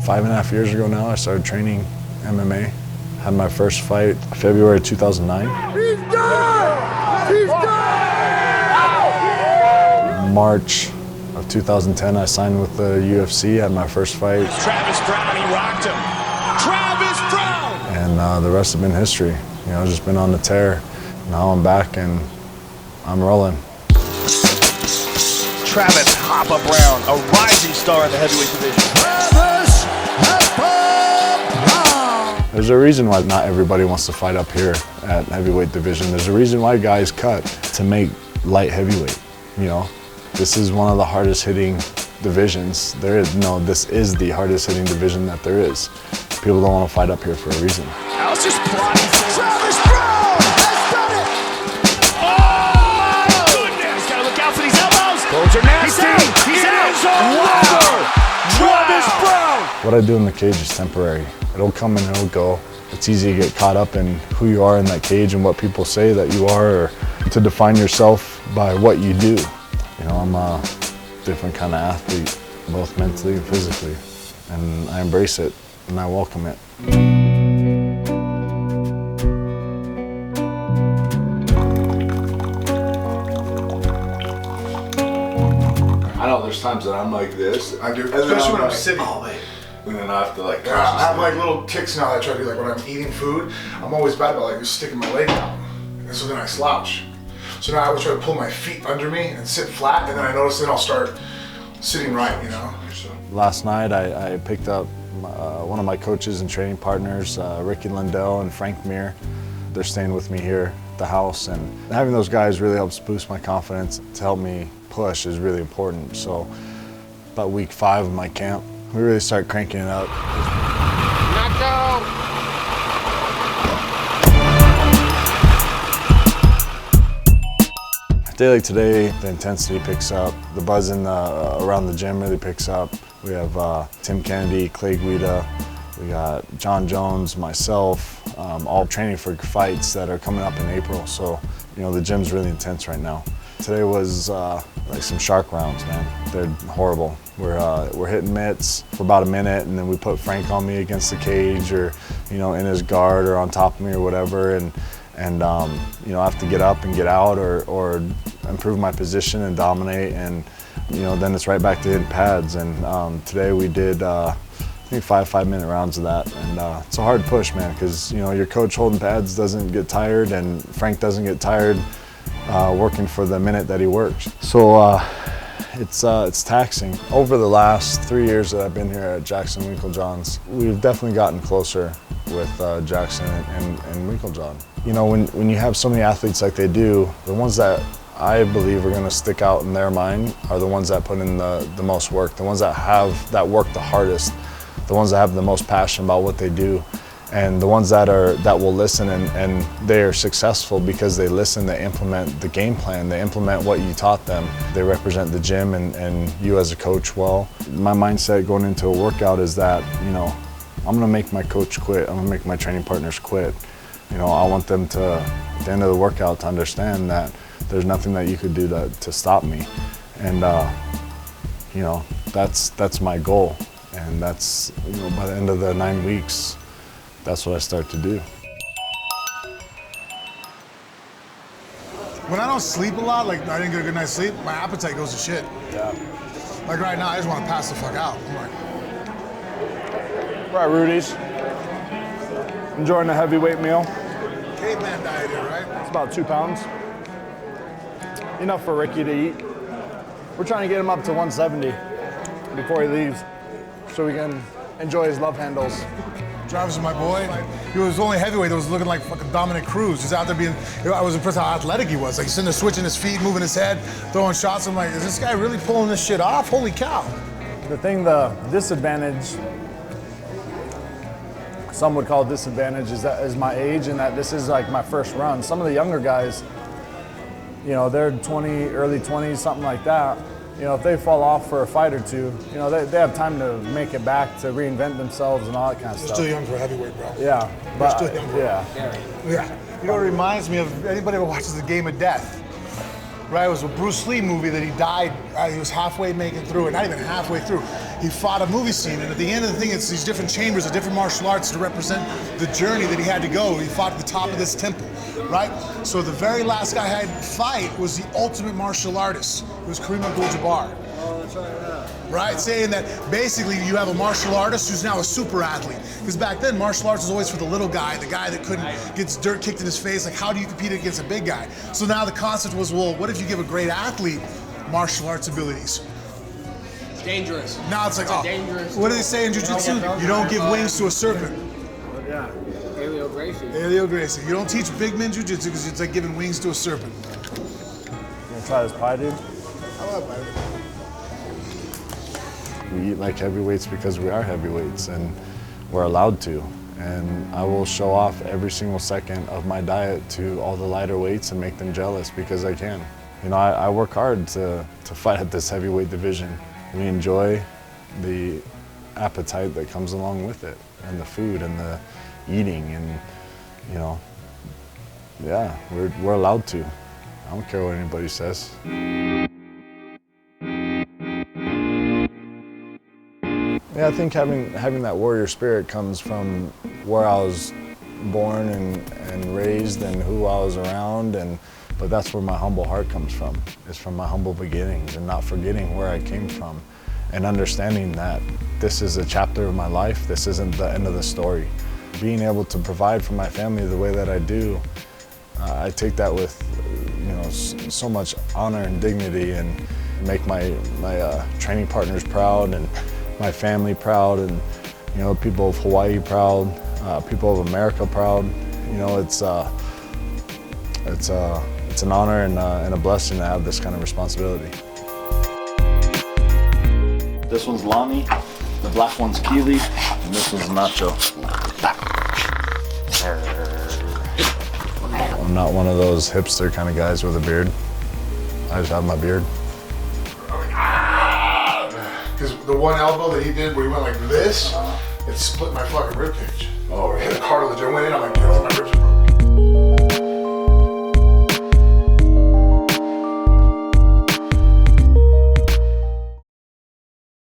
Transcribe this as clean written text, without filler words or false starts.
5.5 years ago now, I started training MMA. Had my first fight February 2009. He's done! He's done! March of 2010, I signed with the UFC, had my first fight. Travis Browne, he rocked him. Travis Browne! And the rest has been history. You know, just been on the tear. Now I'm back and I'm rolling. Travis Hoppa Browne, a rising star in the heavyweight division. Travis Browne! There's a reason why not everybody wants to fight up here at heavyweight division. There's a reason why guys cut to make light heavyweight. You know, this is one of the hardest hitting divisions there is. No, this is the hardest hitting division that there is. People don't want to fight up here for a reason. I was just plotting. Travis Browne has done it! Oh my goodness! He's got to look out for these elbows. Those are nasty. He's out. Wow! Travis Browne. What I do in the cage is temporary. It'll come and it'll go. It's easy to get caught up in who you are in that cage and what people say that you are, or to define yourself by what you do. You know, I'm a different kind of athlete, both mentally and physically, and I embrace it and I welcome it. I know there's times that I'm like this. I do, especially when I'm sitting. Oh, wait. And then I have to like. Yeah, I have like little ticks now that I try to do, like when I'm eating food, I'm always bad about like just sticking my leg out. And so then I slouch. So now I would try to pull my feet under me and sit flat, and then I notice then I'll start sitting right, you know? So. Last night I picked up one of my coaches and training partners, Ricky Lindell and Frank Mir. They're staying with me here at the house, and having those guys really helps boost my confidence. To help me push is really important. So about week 5 of my camp, we really start cranking it up. A day like today, the intensity picks up, the buzz around the gym really picks up. We have Tim Kennedy, Clay Guida, we got John Jones, myself, all training for fights that are coming up in April. So, you know, the gym's really intense right now. Today was like some shark rounds, man. They're horrible. We're hitting mitts for about a minute, and then we put Frank on me against the cage, or you know, in his guard or on top of me or whatever, and you know, I have to get up and get out or improve my position and dominate, and you know, then it's right back to hitting pads. And today we did I think 5 minute rounds of that, and it's a hard push, man, because you know, your coach holding pads doesn't get tired, and Frank doesn't get tired working for the minute that he works. So it's taxing. Over the last 3 years that I've been here at Jackson Winkeljohn's, we've definitely gotten closer with Jackson and Winkeljohn. You know, when you have so many athletes like they do, the ones that I believe are going to stick out in their mind are the ones that put in the most work, the ones that work the hardest, the ones that have the most passion about what they do, and the ones that will listen and they are successful because they listen, they implement the game plan, they implement what you taught them. They represent the gym and you as a coach well. My mindset going into a workout is that, you know, I'm gonna make my coach quit, I'm gonna make my training partners quit. You know, I want them to, at the end of the workout, to understand that there's nothing that you could do to stop me. And you know, that's my goal. And that's, you know, by the end of the 9 weeks, that's what I start to do. When I don't sleep a lot, like I didn't get a good night's sleep, my appetite goes to shit. Yeah. Like right now, I just want to pass the fuck out. I'm like, We're at Rudy's, enjoying a heavyweight meal. caveman diet here, right? It's about 2 pounds. Enough for Ricky to eat. We're trying to get him up to 170 before he leaves, so we can enjoy his love handles. Travis is my boy. He was only heavyweight that was looking like fucking Dominic Cruz. He's out there being, I was impressed how athletic he was. Like, he's sitting there switching his feet, moving his head, throwing shots. I'm like, is this guy really pulling this shit off? Holy cow. The disadvantage, some would call disadvantage, is my age, and that this is like my first run. Some of the younger guys, you know, they're 20, early 20s, something like that. You know, if they fall off for a fight or two, you know, they have time to make it back, to reinvent themselves and all that kind of They're stuff. still young for heavyweight, bro. Yeah, but still young. yeah. Yeah. You know, it reminds me of anybody who watches The Game of Death. right? It was a Bruce Lee movie that he died. He was halfway making through it, not even halfway through. He fought a movie scene, and at the end of the thing, it's these different chambers of different martial arts to represent the journey that he had to go. He fought at the top of this temple, right? So the very last guy I had fight was the ultimate martial artist. It was Kareem Abdul-Jabbar. Oh, that's right, yeah. Right, saying that basically you have a martial artist who's now a super athlete. Because back then, martial arts was always for the little guy, the guy that couldn't get dirt kicked in his face. Like, how do you compete against a big guy? So now the concept was, well, what if you give a great athlete martial arts abilities? Dangerous. Now it's like, oh, dangerous. what do they say in jiu-jitsu? You don't give wings to a serpent. Yeah, Helio Gracie. Helio Gracie. You don't teach big men jiu-jitsu because it's like giving wings to a serpent. You gonna try this pie, dude? I love pie. We eat like heavyweights because we are heavyweights and we're allowed to. And I will show off every single second of my diet to all the lighter weights and make them jealous because I can. You know, I work hard to fight at this heavyweight division. We enjoy the appetite that comes along with it and the food and the eating and, you know, yeah, we're allowed to. I don't care what anybody says. Yeah, I think having that warrior spirit comes from where I was born and raised and who I was around, but that's where my humble heart comes from. It's from my humble beginnings and not forgetting where I came from and understanding that this is a chapter of my life. This isn't the end of the story. Being able to provide for my family the way that I do, I take that with, you know, so much honor and dignity and make my training partners proud and my family proud, and you know, people of Hawaii proud, people of America proud. You know, it's an honor and a blessing to have this kind of responsibility. This one's Lami, the black one's Keely, and this one's Nacho. I'm not one of those hipster kind of guys with a beard. I just have my beard. Because the one elbow that he did where he went like this, it split my fucking ribcage. Oh, really? Hit the cartilage. I went in, I'm like, my ribs are broken.